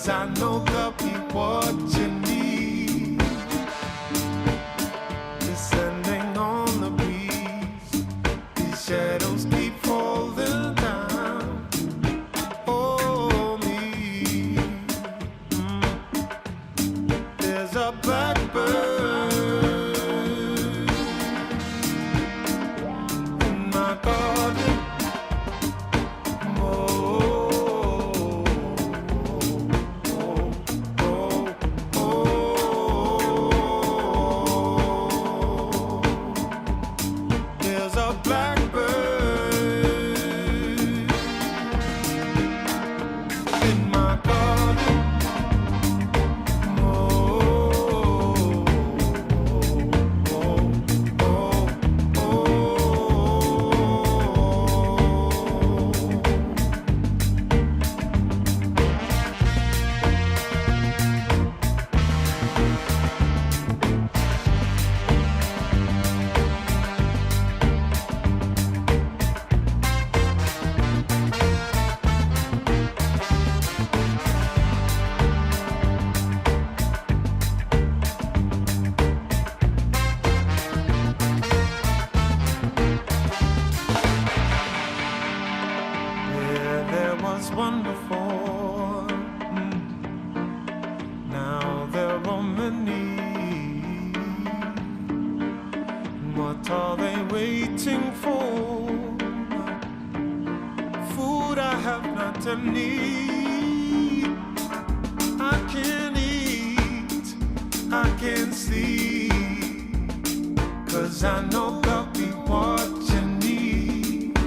'cause I know there'll be what you need. Descending on the breeze, these shadows keep falling down. Oh, me. There's a blackbird in my garden. Wonderful. Now there are many. What are they waiting for? Food I have not any. I can eat, I can sleep, 'cause I know there'll be what you need.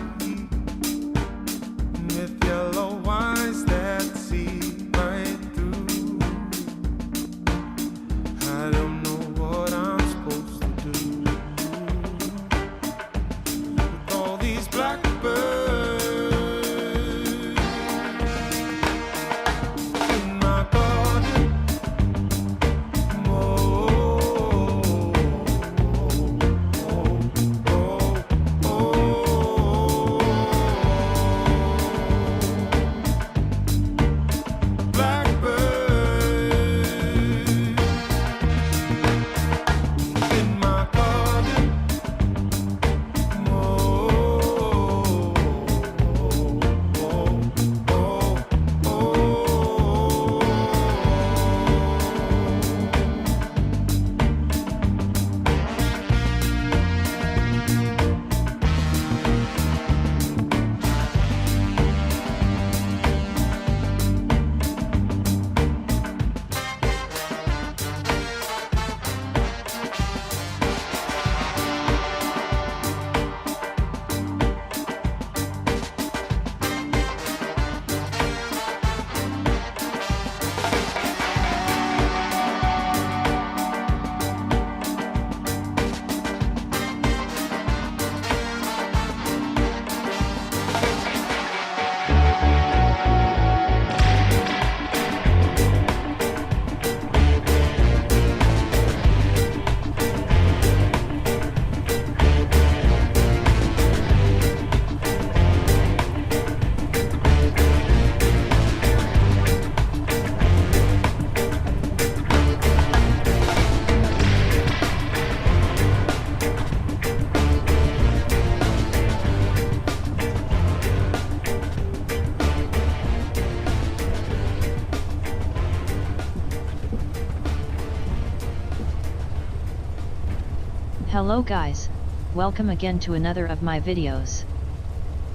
With yellow eyes that see right through, I don't know what I'm supposed to do. With all these blackbirds in my garden. Hello guys, welcome again to another of my videos.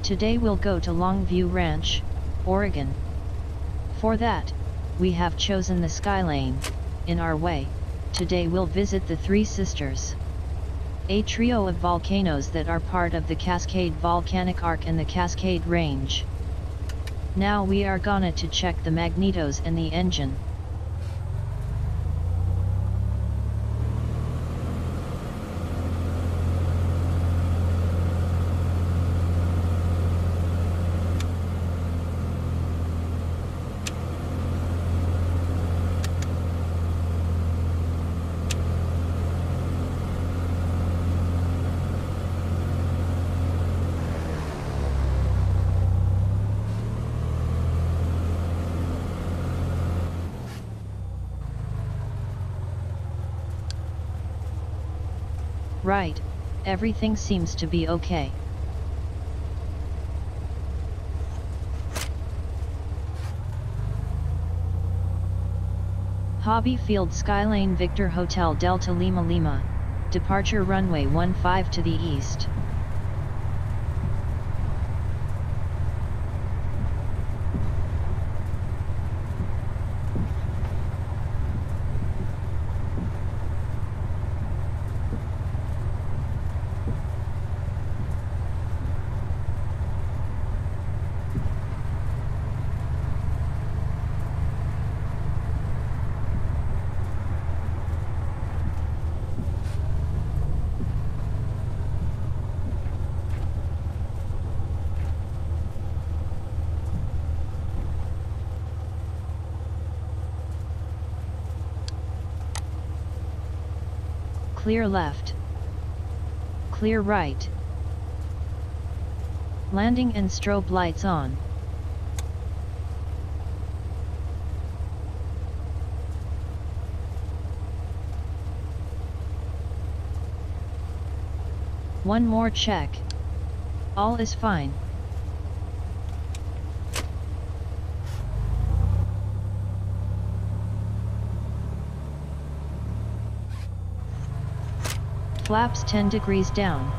Today we'll go to Longview Ranch, Oregon. For that, we have chosen the Skylane. In our way, today we'll visit the Three Sisters, a trio of volcanoes that are part of the Cascade Volcanic Arc and the Cascade Range. Now we are gonna to check the magnetos and the engine. Right, everything seems to be okay. Hobby Field Skylane Victor Hotel Delta Lima Lima, departure runway 15 to the east. Clear left. Clear right. Landing and strobe lights on. One more check. All is fine. Flaps 10 degrees down.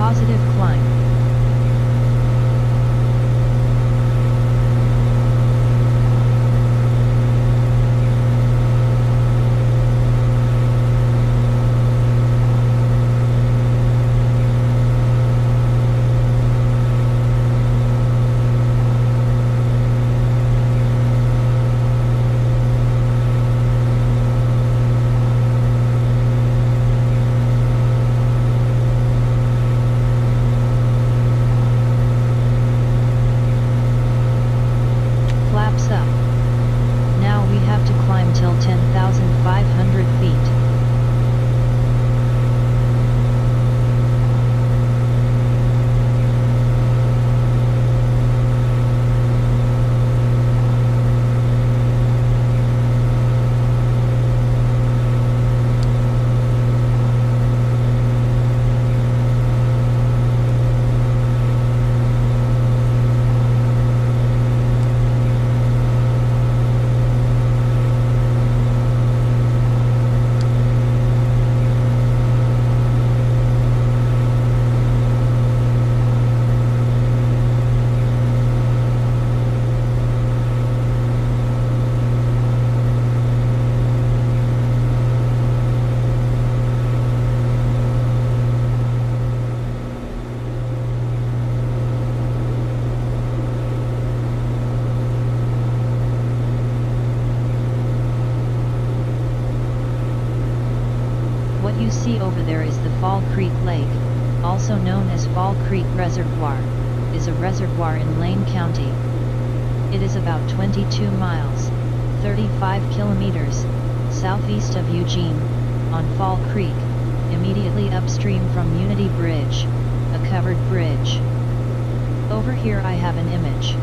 Positive climb. Flaps up. Now we have to climb till 10,500 feet. What you see over there is the Fall Creek Lake, also known as Fall Creek Reservoir, is a reservoir in Lane County. It is about 22 miles, 35 kilometers, southeast of Eugene, on Fall Creek, immediately upstream from Unity Bridge, a covered bridge. Over here I have an image.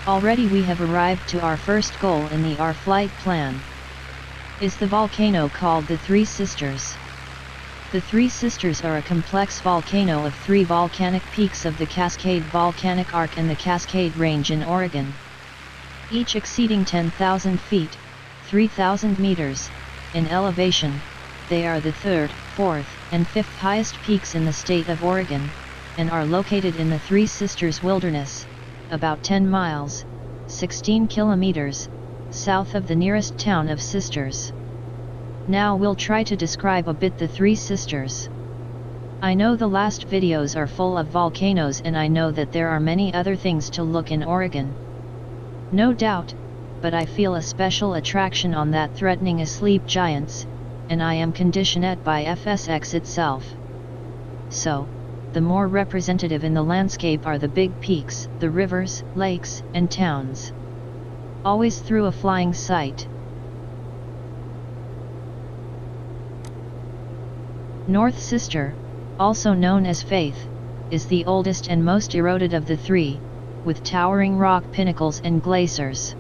Already we have arrived to our first goal in our flight plan. Is the volcano called the Three Sisters? The Three Sisters are a complex volcano of three volcanic peaks of the Cascade Volcanic Arc and the Cascade Range in Oregon. Each exceeding 10,000 feet, 3,000 meters, in elevation. They are the third, fourth, and fifth highest peaks in the state of Oregon, and are located in the Three Sisters Wilderness, about 10 miles, 16 kilometers, south of the nearest town of Sisters. Now we'll try to describe a bit the Three Sisters. I know the last videos are full of volcanoes, and I know that there are many other things to look in Oregon. No doubt, but I feel a special attraction on that threatening asleep giants, and I am conditioned by FSX itself. So, the more representative in the landscape are the big peaks, the rivers, lakes, and towns. Always through a flying sight. North Sister, also known as Faith, is the oldest and most eroded of the three, with towering rock pinnacles and glaciers.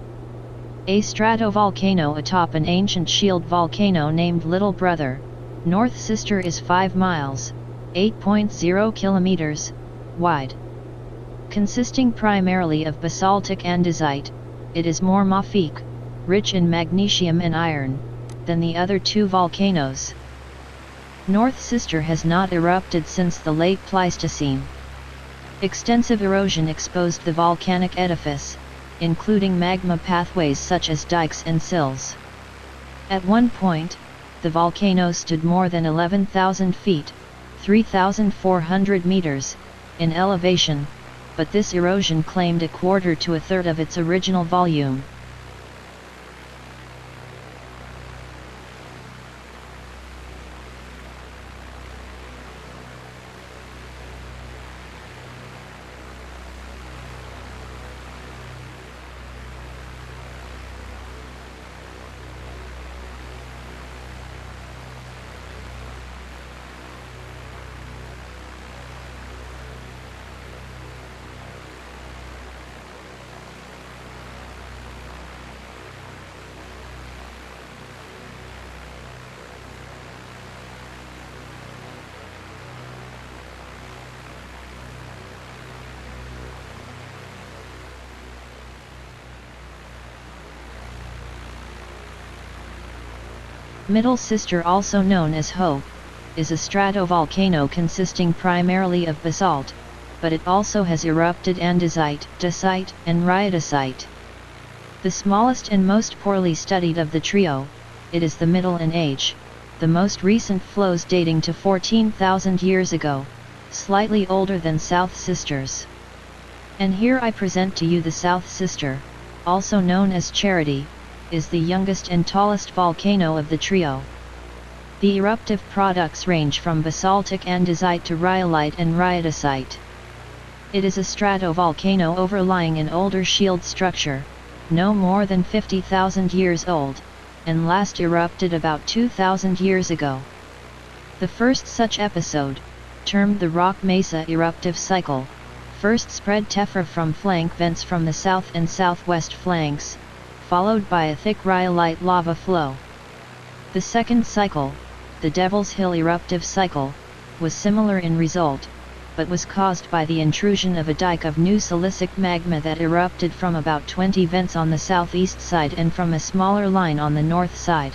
A stratovolcano atop an ancient shield volcano named Little Brother, North Sister is 5 miles, 8.0 kilometers, wide. Consisting primarily of basaltic andesite, it is more mafic, rich in magnesium and iron, than the other two volcanoes. North Sister has not erupted since the late Pleistocene. Extensive erosion exposed the volcanic edifice, including magma pathways such as dikes and sills. At one point, the volcano stood more than 11,000 feet, 3,400 meters, in elevation, but this erosion claimed a quarter to a third of its original volume. Middle Sister, also known as Hope, is a stratovolcano consisting primarily of basalt, but it also has erupted andesite, dacite, and rhyodacite. The smallest and most poorly studied of the trio, it is the middle in age, the most recent flows dating to 14,000 years ago, slightly older than South Sisters. And here I present to you the South Sister, also known as Charity, is the youngest and tallest volcano of the trio. The eruptive products range from basaltic andesite to rhyolite and rhyodacite. It is a stratovolcano overlying an older shield structure, no more than 50,000 years old, and last erupted about 2,000 years ago. The first such episode, termed the Rock Mesa eruptive cycle, first spread tephra from flank vents from the south and southwest flanks, followed by a thick rhyolite lava flow. The second cycle, the Devil's Hill eruptive cycle, was similar in result, but was caused by the intrusion of a dike of new silicic magma that erupted from about 20 vents on the southeast side and from a smaller line on the north side.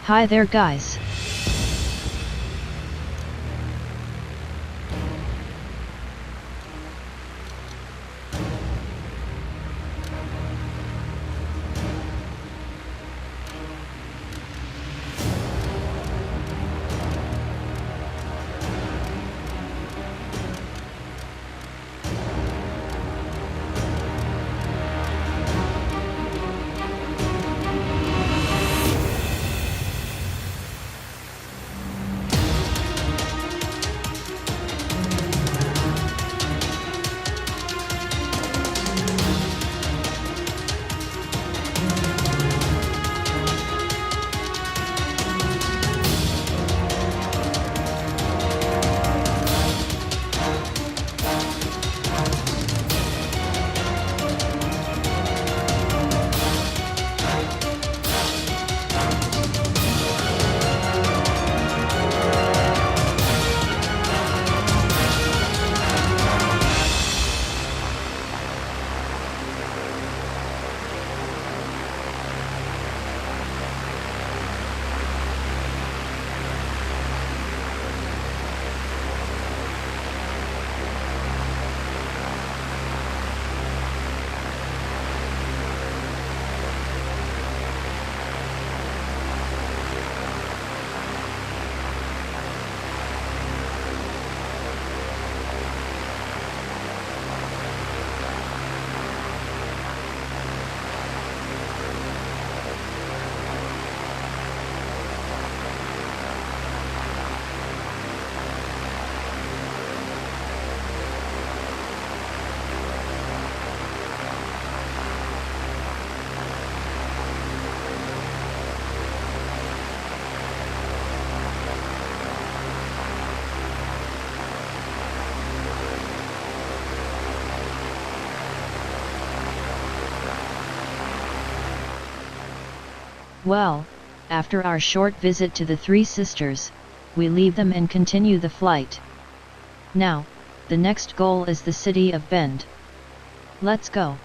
Hi there guys. Well, after our short visit to the Three Sisters, we leave them and continue the flight. Now, the next goal is the city of Bend. Let's go.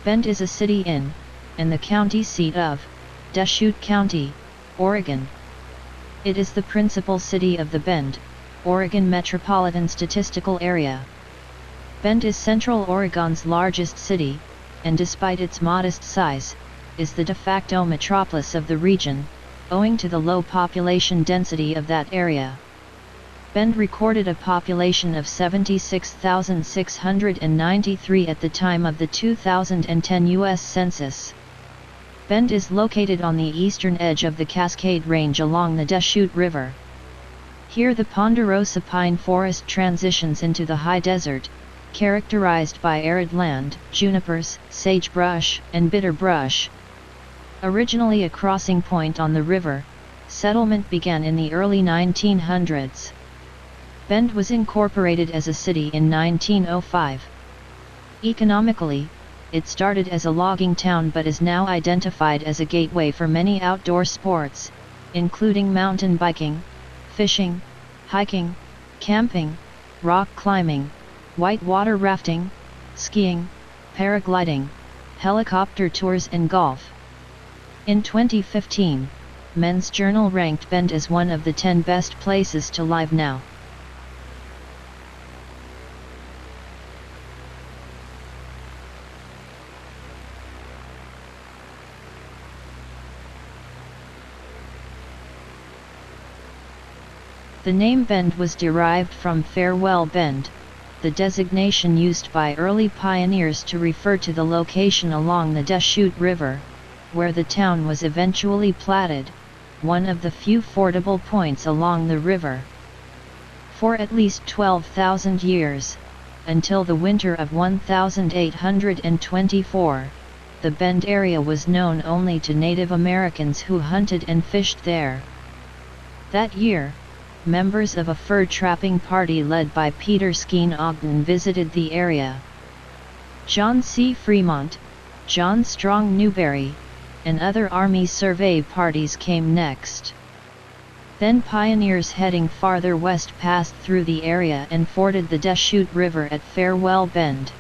Bend is a city in, and the county seat of, Deschutes County, Oregon. It is the principal city of the Bend, Oregon Metropolitan Statistical Area. Bend is Central Oregon's largest city, and despite its modest size, is the de facto metropolis of the region, owing to the low population density of that area. Bend recorded a population of 76,693 at the time of the 2010 U.S. Census. Bend is located on the eastern edge of the Cascade Range along the Deschutes River. Here the ponderosa pine forest transitions into the high desert, characterized by arid land, junipers, sagebrush, and bitterbrush. Originally a crossing point on the river, settlement began in the early 1900s. Bend was incorporated as a city in 1905. Economically, it started as a logging town but is now identified as a gateway for many outdoor sports, including mountain biking, fishing, hiking, camping, rock climbing, whitewater rafting, skiing, paragliding, helicopter tours and golf. In 2015, Men's Journal ranked Bend as one of the 10 best places to live now. The name Bend was derived from Farewell Bend, the designation used by early pioneers to refer to the location along the Deschutes River, where the town was eventually platted, one of the few fordable points along the river. For at least 12,000 years, until the winter of 1824, the Bend area was known only to Native Americans who hunted and fished there. That year, members of a fur trapping party led by Peter Skeen Ogden visited the area. John C. Fremont, John Strong Newberry, and other Army survey parties came next. Then pioneers heading farther west passed through the area and forded the Deschutes River at Farewell Bend.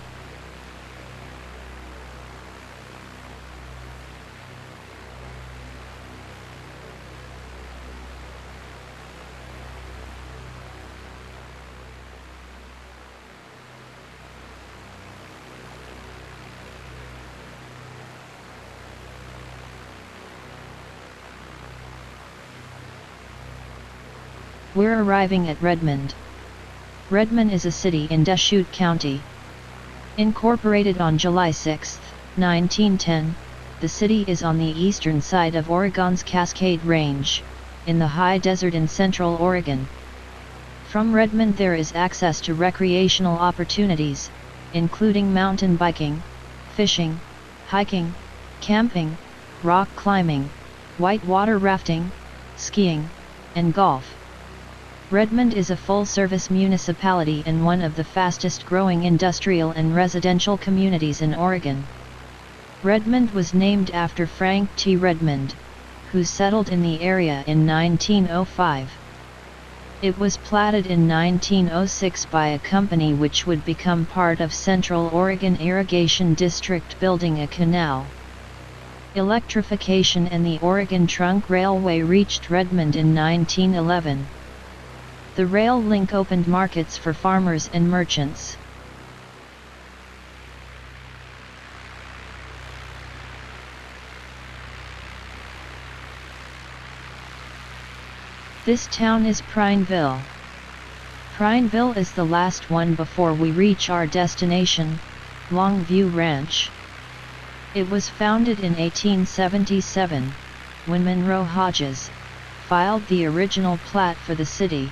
We're arriving at Redmond. Redmond is a city in Deschutes County. Incorporated on July 6, 1910, the city is on the eastern side of Oregon's Cascade Range, in the high desert in central Oregon. From Redmond there is access to recreational opportunities, including mountain biking, fishing, hiking, camping, rock climbing, whitewater rafting, skiing, and golf. Redmond is a full-service municipality and one of the fastest-growing industrial and residential communities in Oregon. Redmond was named after Frank T. Redmond, who settled in the area in 1905. It was platted in 1906 by a company which would become part of Central Oregon Irrigation District, building a canal. Electrification and the Oregon Trunk Railway reached Redmond in 1911. The rail link opened markets for farmers and merchants. This town is Prineville. Prineville is the last one before we reach our destination, Longview Ranch. It was founded in 1877, when Monroe Hodges filed the original plat for the city.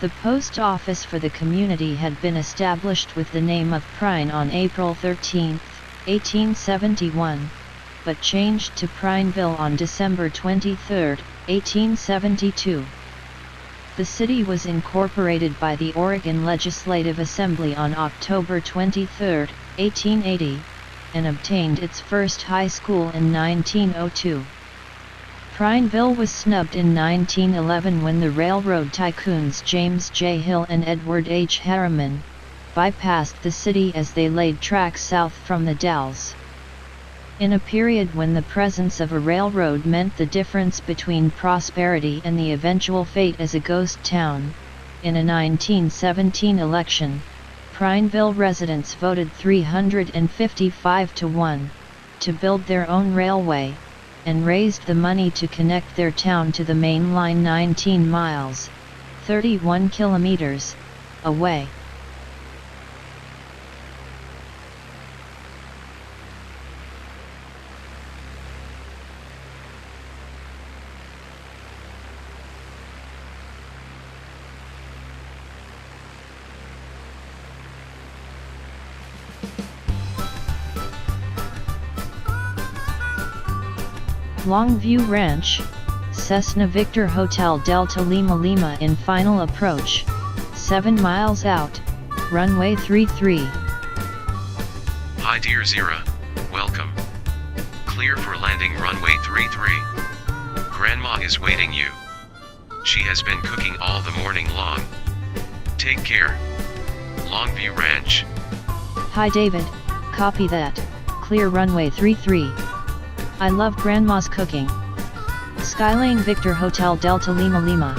The post office for the community had been established with the name of Prine on April 13, 1871, but changed to Prineville on December 23, 1872. The city was incorporated by the Oregon Legislative Assembly on October 23, 1880, and obtained its first high school in 1902. Prineville was snubbed in 1911 when the railroad tycoons James J. Hill and Edward H. Harriman bypassed the city as they laid tracks south from the Dalles. In a period when the presence of a railroad meant the difference between prosperity and the eventual fate as a ghost town, in a 1917 election, Prineville residents voted 355-1 to build their own railway, and raised the money to connect their town to the main line 19 miles, 31 kilometers, away. Longview Ranch, Cessna Victor Hotel Delta Lima Lima in final approach, 7 miles out, runway 33. Hi dear Zira, welcome. Clear for landing runway 33. Grandma is waiting you. She has been cooking all the morning long. Take care. Longview Ranch. Hi David, copy that, clear runway 33. I love Grandma's cooking. Skylane Victor Hotel Delta Lima Lima.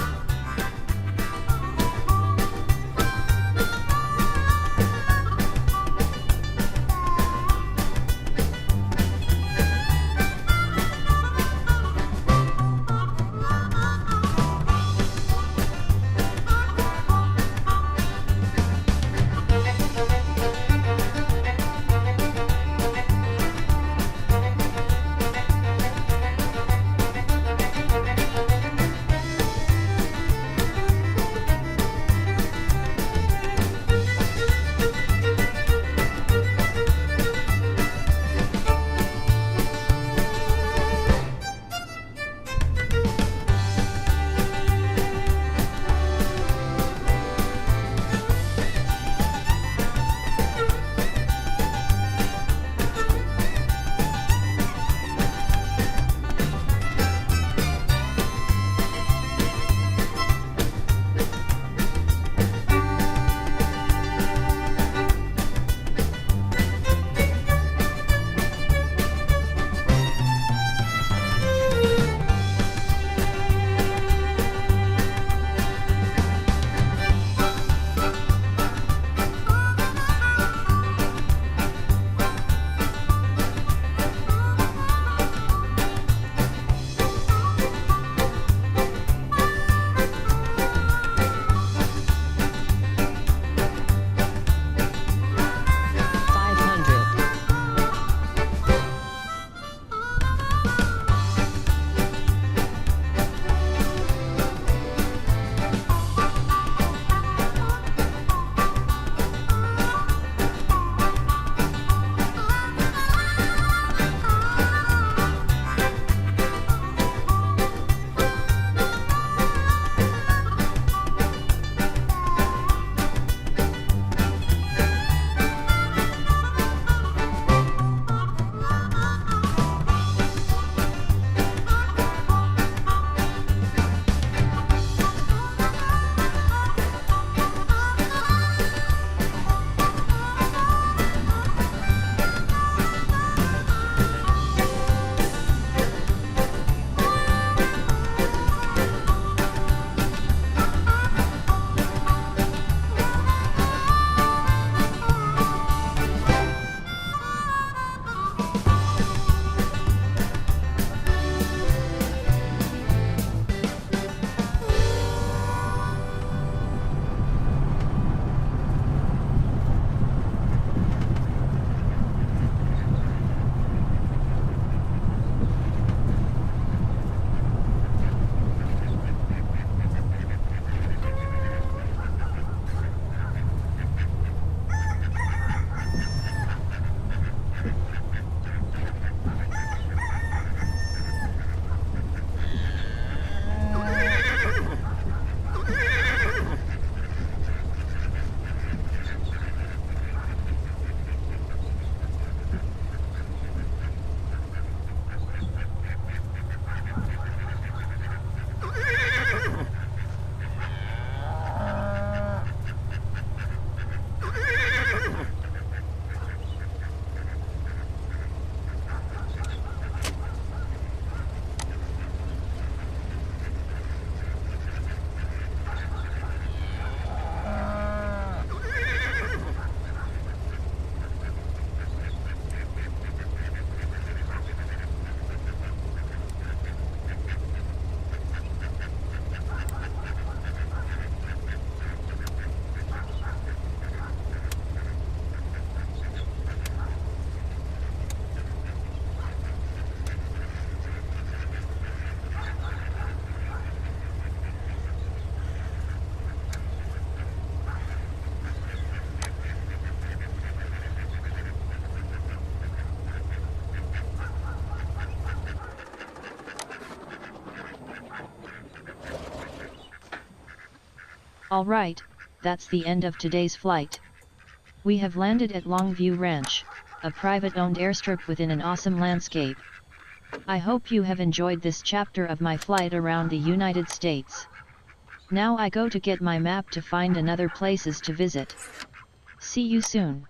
Alright, that's the end of today's flight. We have landed at Longview Ranch, a private-owned airstrip within an awesome landscape. I hope you have enjoyed this chapter of my flight around the United States. Now I go to get my map to find another places to visit. See you soon.